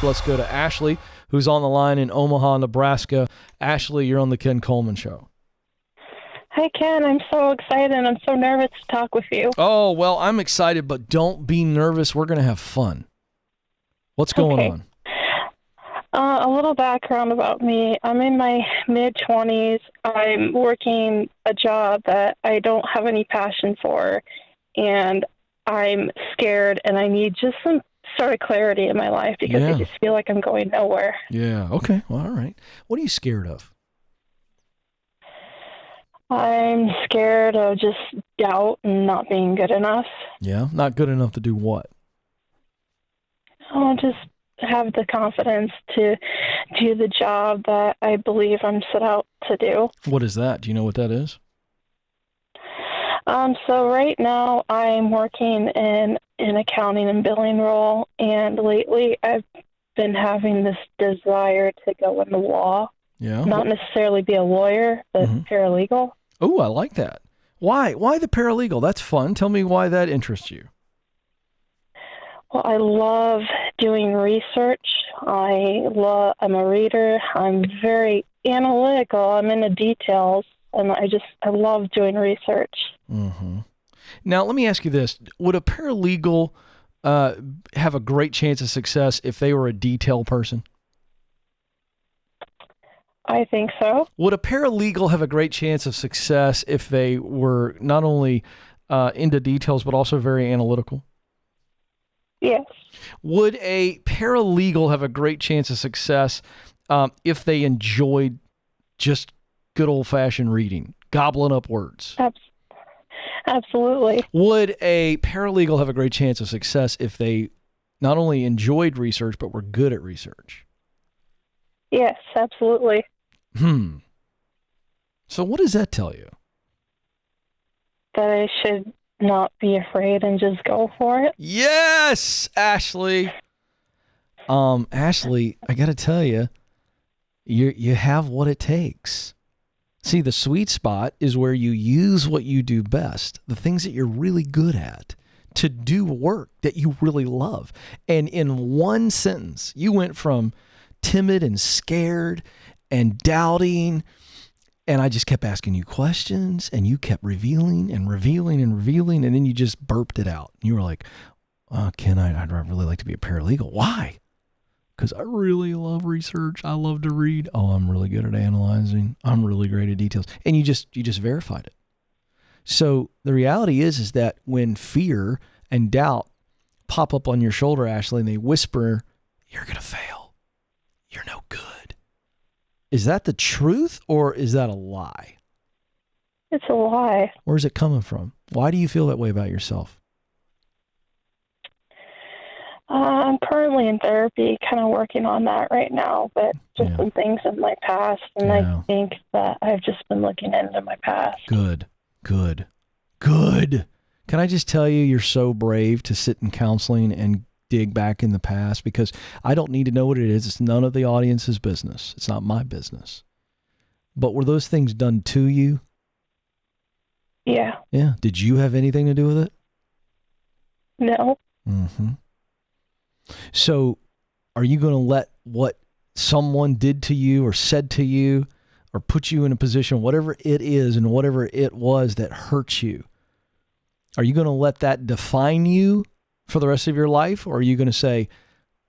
Let's go to Ashley, who's on the line in Omaha, Nebraska. Ashley, you're on the Ken Coleman Show. Hi, Ken. I'm so excited. I'm so nervous to talk with you. Oh, well, I'm excited, but don't be nervous. We're going to have fun. What's going on? A little background about me. I'm in my mid-20s. I'm working a job that I don't have any passion for, and I'm scared, and I need just some sort of clarity in my life because I just feel like I'm going nowhere. Yeah, okay. Well, all right. What are you scared of? I'm scared of just doubt and not being good enough. Yeah, not good enough to do what? I'll just have the confidence to do the job that I believe I'm set out to do. What is that? Do you know what that is? So right now I'm working in an accounting and billing role, and lately I've been having this desire to go into law. Yeah. Not necessarily be a lawyer, but paralegal. Oh, I like that. Why? Why the paralegal? That's fun. Tell me why that interests you. Well, I love doing research. I'm a reader. I'm very analytical. I'm into details, and I love doing research. Mm-hmm. Now, let me ask you this. Would a paralegal have a great chance of success if they were a detail person? I think so. Would a paralegal have a great chance of success if they were not only into details, but also very analytical? Yes. Would a paralegal have a great chance of success if they enjoyed just good old-fashioned reading, gobbling up words? Absolutely. Would a paralegal have a great chance of success if they not only enjoyed research, but were good at research? Yes, absolutely. So what does that tell you? That I should not be afraid and just go for it. Yes, Ashley. Ashley, I got to tell you, you have what it takes. See, the sweet spot is where you use what you do best, the things that you're really good at, to do work that you really love. And in one sentence, you went from timid and scared and doubting, and I just kept asking you questions, and you kept revealing and revealing and revealing, and then you just burped it out. You were like, Ken, I'd really like to be a paralegal. Why? Because I really love research. I love to read. Oh, I'm really good at analyzing. I'm really great at details. And you just verified it. So the reality is that when fear and doubt pop up on your shoulder, Ashley, and they whisper, you're going to fail. You're no good. Is that the truth or is that a lie? It's a lie. Where's it coming from? Why do you feel that way about yourself? I'm currently in therapy, kind of working on that right now, but just some things in my past, and I think that I've just been looking into my past. Good. Can I just tell you, you're so brave to sit in counseling and dig back in the past, because I don't need to know what it is. It's none of the audience's business. It's not my business. But were those things done to you? Yeah. Yeah. Did you have anything to do with it? No. Mm-hmm. So are you going to let what someone did to you or said to you or put you in a position, whatever it is and whatever it was that hurts you, are you going to let that define you for the rest of your life? Or are you going to say,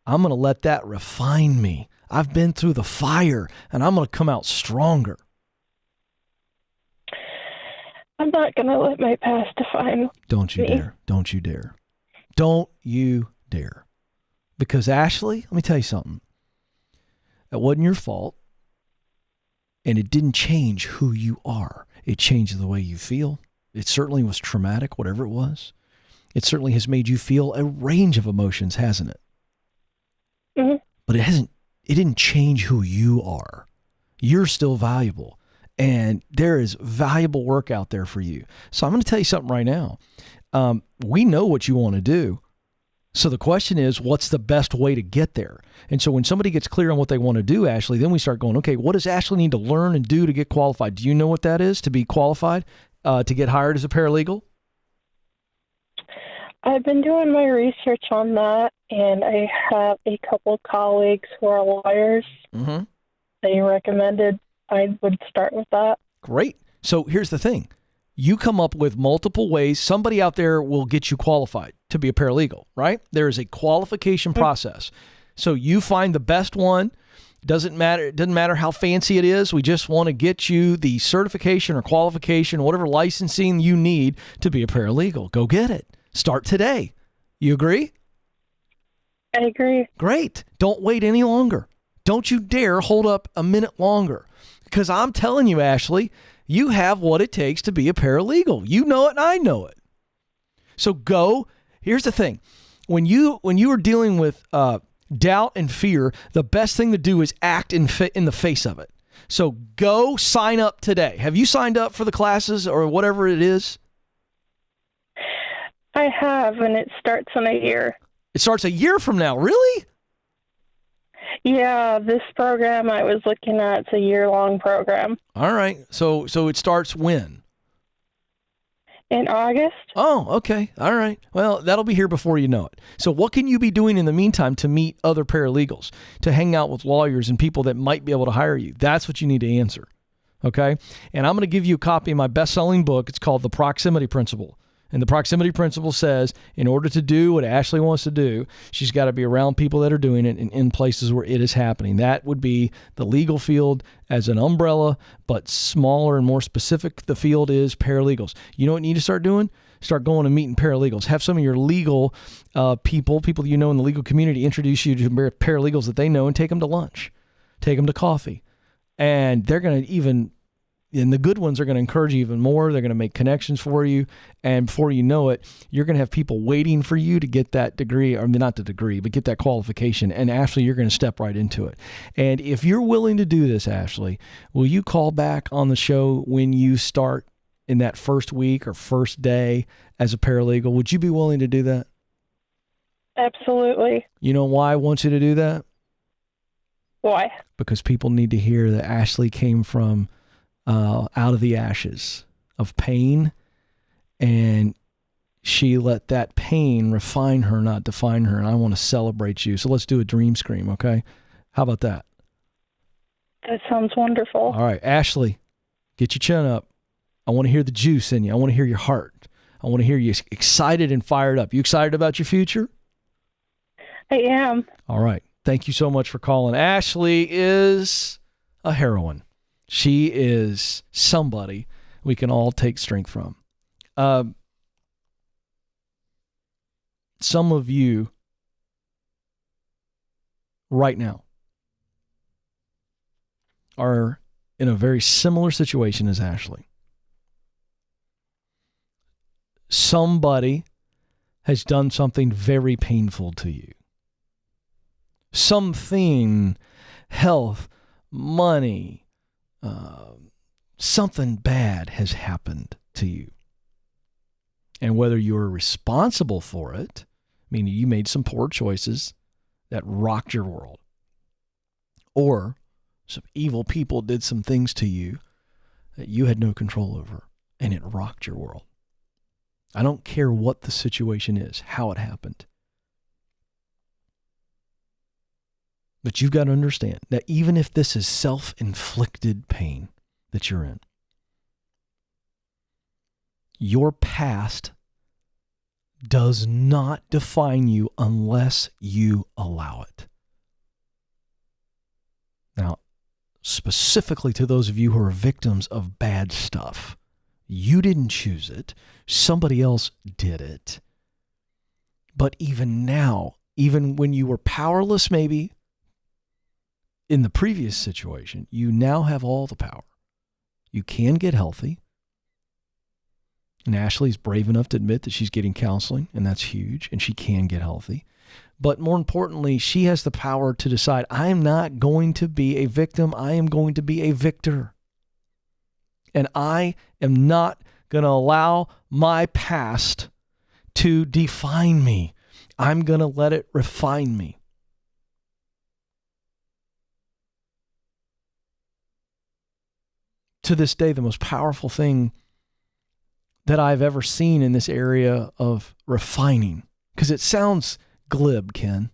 I'm going to let that refine me. I've been through the fire and I'm going to come out stronger. I'm not going to let my past define me. Don't you dare. Don't you dare. Don't you dare. Because Ashley, let me tell you something. It wasn't your fault. And it didn't change who you are. It changed the way you feel. It certainly was traumatic, whatever it was. It certainly has made you feel a range of emotions, hasn't it? Mm-hmm. But it didn't change who you are. You're still valuable. And there is valuable work out there for you. So I'm going to tell you something right now. We know what you want to do. So the question is, what's the best way to get there? And so when somebody gets clear on what they want to do, Ashley, then we start going, okay, what does Ashley need to learn and do to get qualified? Do you know what that is, to be qualified, to get hired as a paralegal? I've been doing my research on that, and I have a couple colleagues who are lawyers. Mm-hmm. They recommended I would start with that. Great. So here's the thing. You come up with multiple ways. Somebody out there will get you qualified to be a paralegal, right? There is a qualification process. So you find the best one. Doesn't matter. It doesn't matter how fancy it is. We just want to get you the certification or qualification, whatever licensing you need to be a paralegal. Go get it. Start today. You agree? I agree. Great. Don't wait any longer. Don't you dare hold up a minute longer. Because I'm telling you, Ashley, you have what it takes to be a paralegal. You know it and I know it. So go. Here's the thing. When you are dealing with doubt and fear, the best thing to do is act in the face of it. So go sign up today. Have you signed up for the classes or whatever it is? I have, and it starts in a year. It starts a year from now. Really? Yeah, this program I was looking at, it's a year-long program. All right. So it starts when? In August. Oh, okay. All right. Well, that'll be here before you know it. So what can you be doing in the meantime to meet other paralegals, to hang out with lawyers and people that might be able to hire you? That's what you need to answer. Okay? And I'm going to give you a copy of my best-selling book. It's called The Proximity Principle. And the proximity principle says, in order to do what Ashley wants to do, she's got to be around people that are doing it and in places where it is happening. That would be the legal field as an umbrella, but smaller and more specific, the field is paralegals. You know what you need to start doing? Start going and meeting paralegals. Have some of your legal people you know in the legal community, introduce you to paralegals that they know and take them to lunch. Take them to coffee. And they're going to and the good ones are going to encourage you even more. They're going to make connections for you. And before you know it, you're going to have people waiting for you to get that degree, or not the degree, but get that qualification. And Ashley, you're going to step right into it. And if you're willing to do this, Ashley, will you call back on the show when you start in that first week or first day as a paralegal? Would you be willing to do that? Absolutely. You know why I want you to do that? Why? Because people need to hear that Ashley came from out of the ashes of pain, and she let that pain refine her, not define her. And I want to celebrate you. So let's do a dream scream, okay? How about that? That sounds wonderful. All right, Ashley, get your chin up. I want to hear the juice in you. I want to hear your heart. I want to hear you excited and fired up. You excited about your future? I am. All right. Thank you so much for calling. Ashley is a heroine. She is somebody we can all take strength from. Some of you right now are in a very similar situation as Ashley. Somebody has done something very painful to you. Something, health, money, something bad has happened to you. And whether you're responsible for it, meaning you made some poor choices that rocked your world, or some evil people did some things to you that you had no control over, and it rocked your world. I don't care what the situation is, how it happened. But you've got to understand that even if this is self-inflicted pain that you're in, your past does not define you unless you allow it. Now, specifically to those of you who are victims of bad stuff, you didn't choose it. Somebody else did it. But even now, even when you were powerless maybe in the previous situation, you now have all the power. You can get healthy. And Ashley's brave enough to admit that she's getting counseling, and that's huge, and she can get healthy. But more importantly, she has the power to decide, I am not going to be a victim. I am going to be a victor. And I am not going to allow my past to define me. I'm going to let it refine me. To this day, the most powerful thing that I've ever seen in this area of refining. Because it sounds glib, Ken.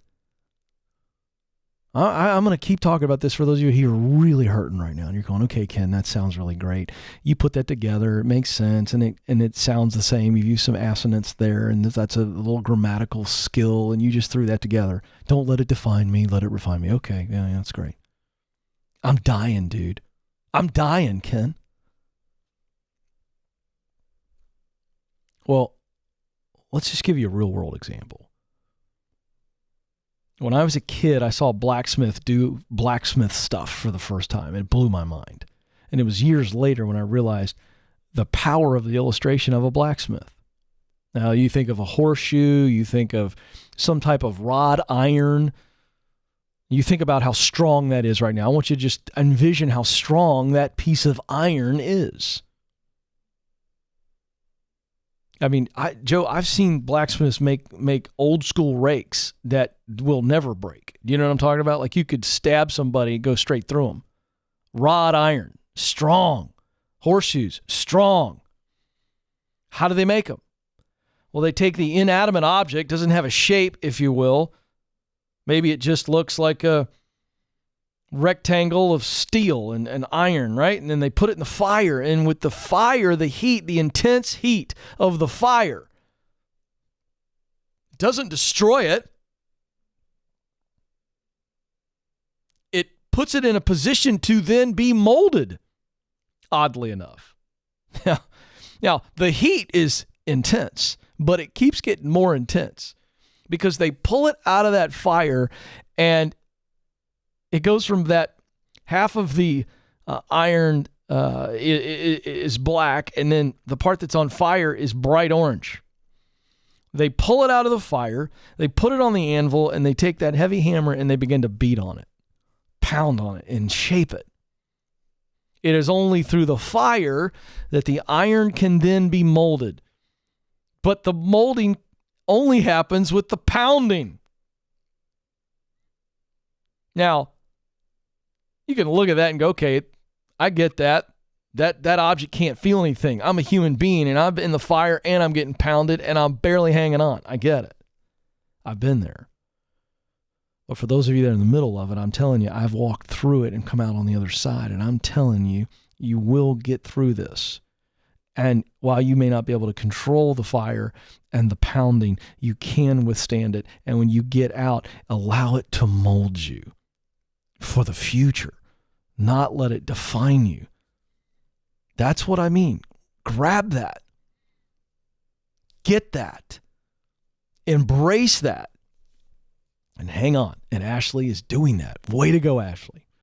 I'm going to keep talking about this for those of you who are really hurting right now. And you're going, okay, Ken, that sounds really great. You put that together. It makes sense. And it sounds the same. You've used some assonance there. And that's a little grammatical skill. And you just threw that together. Don't let it define me. Let it refine me. Okay. Yeah, that's great. I'm dying, dude. I'm dying, Ken. Well, let's just give you a real world example. When I was a kid, I saw a blacksmith do blacksmith stuff for the first time. It blew my mind. And it was years later when I realized the power of the illustration of a blacksmith. Now, you think of a horseshoe, you think of some type of rod iron. You think about how strong that is right now. I want you to just envision how strong that piece of iron is. I mean, Joe, I've seen blacksmiths make old school rakes that will never break. You know what I'm talking about? Like you could stab somebody and go straight through them. Rod iron, strong. Horseshoes, strong. How do they make them? Well, they take the inanimate object, doesn't have a shape, if you will. Maybe it just looks like a rectangle of steel and iron, right? And then they put it in the fire. And with the fire, the heat, the intense heat of the fire doesn't destroy it. It puts it in a position to then be molded, oddly enough. Now, the heat is intense, but it keeps getting more intense because they pull it out of that fire and it goes from that half of the iron is black, and then the part that's on fire is bright orange. They pull it out of the fire, they put it on the anvil, and they take that heavy hammer and they begin to beat on it, pound on it, and shape it. It is only through the fire that the iron can then be molded. But the molding only happens with the pounding. Now, you can look at that and go, okay, I get that. That object can't feel anything. I'm a human being, and I'm in the fire, and I'm getting pounded, and I'm barely hanging on. I get it. I've been there. But for those of you that are in the middle of it, I'm telling you, I've walked through it and come out on the other side, and I'm telling you, you will get through this. And while you may not be able to control the fire and the pounding, you can withstand it. And when you get out, allow it to mold you for the future, not let it define you. That's what I mean. Grab that. Get that. Embrace that. And hang on. And Ashley is doing that. Way to go, Ashley.